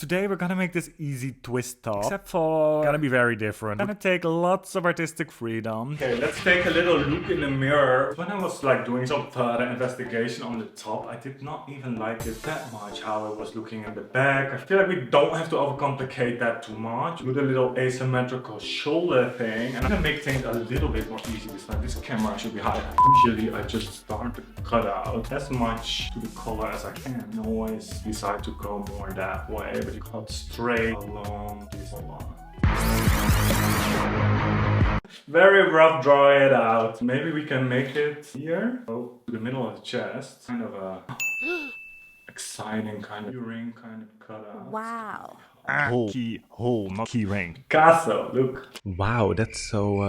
Today we're gonna make this easy twist top, except for gonna be very different. Gonna take lots of artistic freedom. Okay, let's take a little look in the mirror. When I was like doing some further investigation on the top, I did not even like it that much how it was looking in the back. I feel like we don't have to overcomplicate that too much. Do the little asymmetrical shoulder thing, and I'm gonna make things a little bit more easy this time. This camera should be higher. Usually I just start to cut out as much to the color as I can. I always decide to go more that way, but you cut straight along this line. Very rough, draw it out. Maybe we can make it here. Oh, to the middle of the chest. Kind of a exciting kind of ring kind of cut out. Wow. Keyhole, not key ring. Picasso, look. Wow, that's so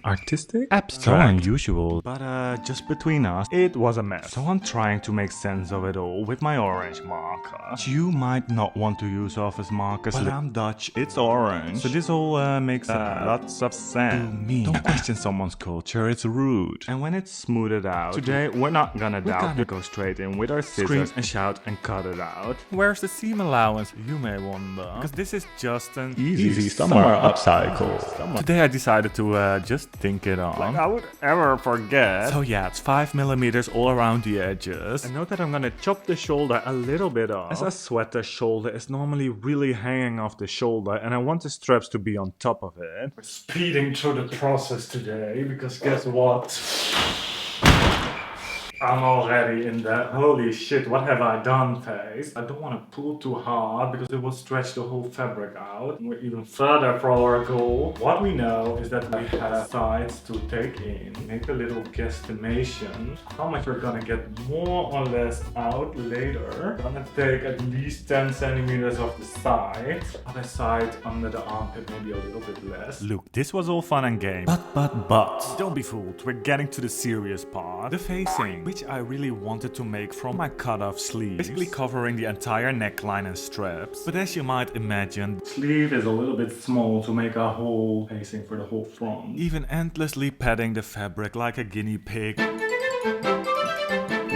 artistic? Abstract. So unusual. But just between us, it was a mess. So I'm trying to make sense of it all with my orange marker. You might not want to use office markers, but I'm Dutch, it's orange. So this all makes lots of sense. To me. Don't question someone's culture, it's rude. And when it's smoothed out, today we're not gonna doubt. We go straight in with our scissors and shout and cut it out. Where's the seam allowance, you may wonder? Because this is just an Easy summer upcycle. Today I decided to just think it on. Like I would ever forget. So yeah, it's 5mm all around the edges. I know that I'm gonna chop the shoulder a little bit off. As a sweater shoulder is normally really hanging off the shoulder, and I want the straps to be on top of it. We're speeding through the process today because guess what? I'm already in that holy shit, what have I done phase. I don't want to pull too hard because it will stretch the whole fabric out. We're even further from our goal. What we know is that we have sides to take in. Make a little guesstimation how much we're gonna get more or less out later. I'm gonna take at least 10cm off the side. Other side under the armpit, maybe a little bit less. Look, this was all fun and games. But don't be fooled, we're getting to the serious part. The facing, which I really wanted to make from my cut-off sleeves, basically covering the entire neckline and straps. But as you might imagine, Sleeve is a little bit small to make a whole facing for the whole front. even endlessly padding the fabric like a guinea pig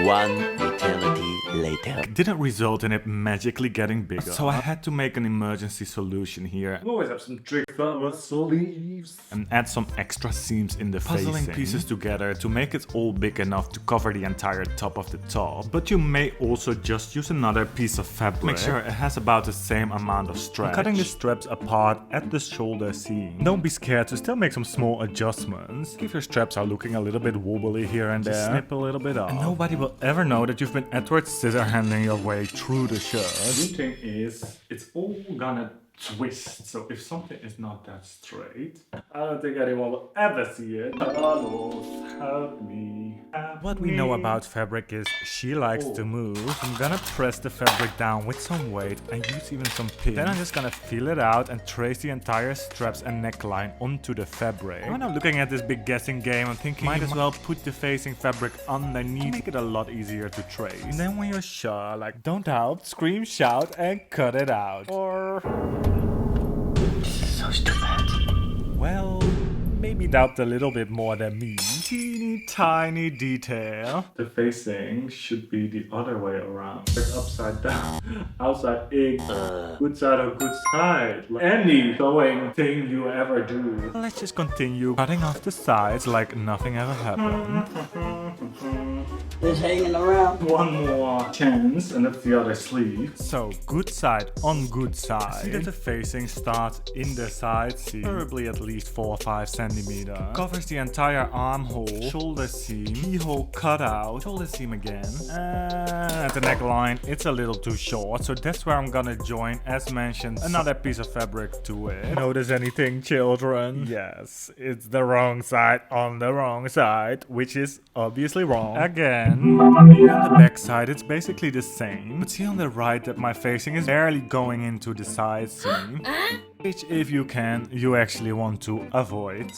One eternity later. didn't result in it magically getting bigger. So I had to make an emergency solution here We always have some tricks on our sleeves. and add some extra seams in the puzzling pieces together to make it all big enough to cover the entire top of the top. But you may also just use another piece of fabric. Make sure it has about the same amount of stretch. I'm cutting the straps apart at the shoulder seam. Don't be scared to still make some small adjustments. If your straps are looking a little bit wobbly here and there, snip a little bit off. And nobody will ever know that you've been Edward scissor-handing your way through the shirt. The good thing is, it's all gonna twist. So if something is not that straight, I don't think anyone will ever see it. Carlos, help me. What we know about fabric is she likes to move. I'm gonna press the fabric down with some weight and use even some pins. Then I'm just gonna feel it out and trace the entire straps and neckline onto the fabric. When I'm looking at this big guessing game, I'm thinking might as well put the facing fabric underneath to make it a lot easier to trace. And then when you're sure, like don't doubt, scream, shout and cut it out. Or So stupid. well, maybe doubt a little bit more than me. Teeny tiny detail. The facing should be the other way around. It's upside down. Outside in. Good side or good side. Like any sewing thing you ever do. Let's just continue cutting off the sides like nothing ever happened. Just hanging around. One more chance, and that's the other sleeve. So, good side on good side. See that the facing starts in the side seam, preferably at least 4 or 5 centimeters. Covers the entire armhole, shoulder seam, keyhole cutout, shoulder seam again. And at the neckline, it's a little too short, so that's where I'm gonna join, as mentioned, another piece of fabric to it. Notice anything, children? Yes, it's the wrong side on the wrong side, which is obviously wrong. Again, on the back side, it's basically the same. But see on the right that my facing is barely going into the side seam, which if you can, you actually want to avoid.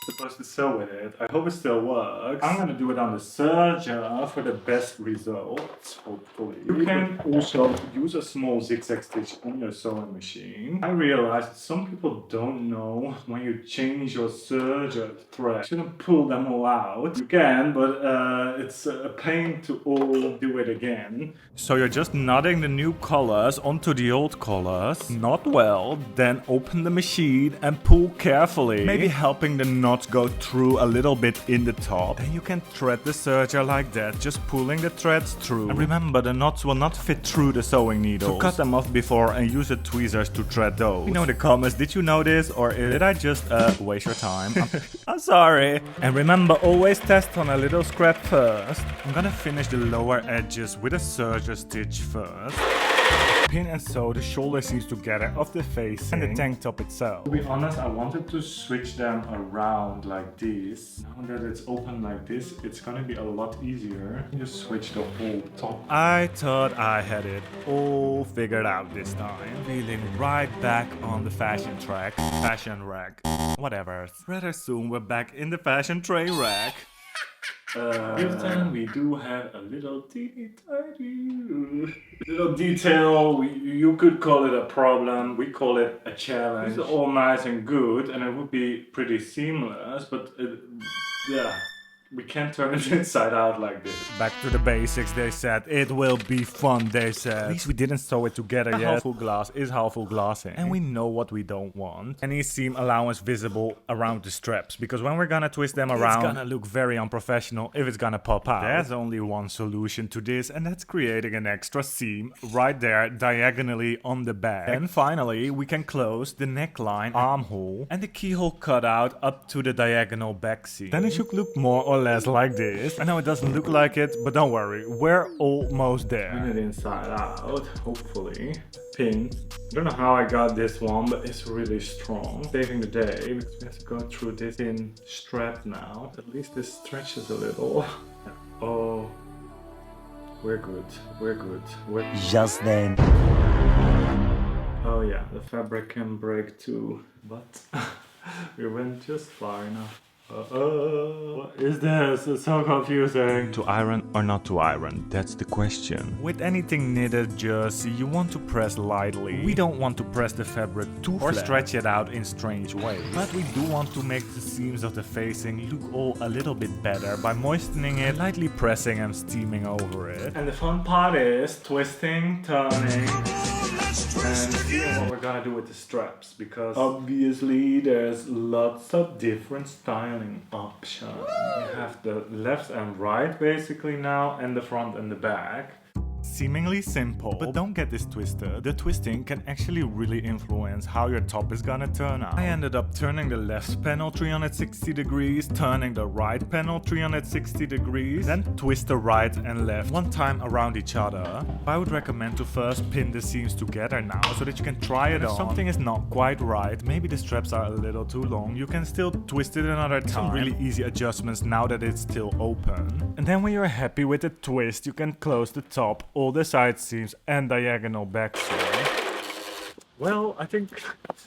The supposed to sew with it. I hope it still works. I'm gonna do it on the serger for the best results, hopefully. You can also use a small zigzag stitch on your sewing machine. I realized that some people don't know when you change your serger thread. You shouldn't pull them all out. You can, but it's a pain to all do it again. So you're just knotting the new colors onto the old colors. Knot well, then open the machine and pull carefully. Maybe helping the knots go through a little bit in the top. Then you can thread the serger like that, just pulling the threads through. And remember, the knots will not fit through the sewing needles. So cut them off before and use the tweezers to thread those. You know in the comments, did you know this, or did I just waste your time? I'm sorry. And remember, always test on a little scrap first. I'm gonna finish the lower edges with a serger stitch first. Pin and sew the shoulder seams together of the face and the tank top itself. To be honest, I wanted to switch them around like this. Now that it's open like this, it's gonna be a lot easier. You just switch the whole top. I thought I had it all figured out this time. Feeling right back on the fashion track, fashion rack, whatever. Rather soon we're back in the fashion tray rack. Houston, we do have a little teeny tiny little detail. You could call it a problem. We call it a challenge. It's all nice and good, and it would be pretty seamless. But yeah, we can't turn it inside out like this. Back to the basics, they said. It will be fun, they said. At least we didn't sew it together yet. Half full glass is half full glassing. And we know what we don't want. Any seam allowance visible around the straps. Because when we're gonna twist them around, it's gonna look very unprofessional if it's gonna pop out. There's only one solution to this, and that's creating an extra seam right there diagonally on the back. And finally, we can close the neckline, armhole, and the keyhole cutout up to the diagonal back seam. Then it should look more or less like this. I know it doesn't look like it, but don't worry, we're almost there. Turn it inside out, hopefully. Pin. I don't know how I got this one, but it's really strong. Saving the day, because we have to go through this thin strap now. At least this stretches a little. Oh, we're good. We're good. Just then. Oh yeah, the fabric can break too, but we went just far enough. What is this? It's so confusing. To iron or not to iron? That's the question. With anything knitted jersey, you want to press lightly. We don't want to press the fabric too flat or stretch it out in strange ways. But we do want to make the seams of the facing look all a little bit better by moistening it, lightly pressing and steaming over it. And the fun part is twisting, turning, and seeing what we're gonna do with the straps, because obviously there's lots of different styling options. We have the left and right basically now, and the front and the back. Seemingly simple, but don't get this twisted. The twisting can actually really influence how your top is gonna turn out. I ended up turning the left panel 360 degrees, turning the right panel 360 degrees, then twist the right and left one time around each other. I would recommend to first pin the seams together now so that you can try it on. If something is not quite right, maybe the straps are a little too long, you can still twist it another time. Some really easy adjustments now that it's still open. And then when you're happy with the twist, you can close the top, all the side seams and diagonal back seam. Well, I think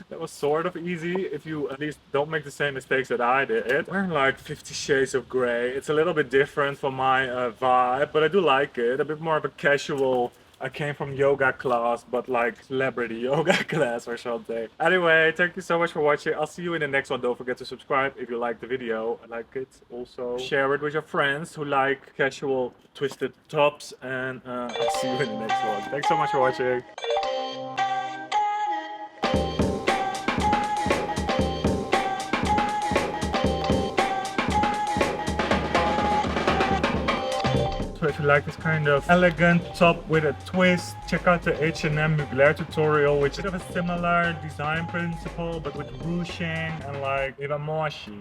that was sort of easy if you at least don't make the same mistakes that I did. We're like 50 shades of gray. It's a little bit different from my vibe, but I do like it. A bit more of a casual. I came from yoga class, but like celebrity yoga class or something. Anyway, thank you so much for watching. I'll see you in the next one. Don't forget to subscribe if you like the video. Like it. Also share it with your friends who like casual twisted tops. And I'll see you in the next one. Thanks so much for watching. So if you like this kind of elegant top with a twist, check out the H&M Mugler tutorial, which is a similar design principle, but with ruching and like even more chic.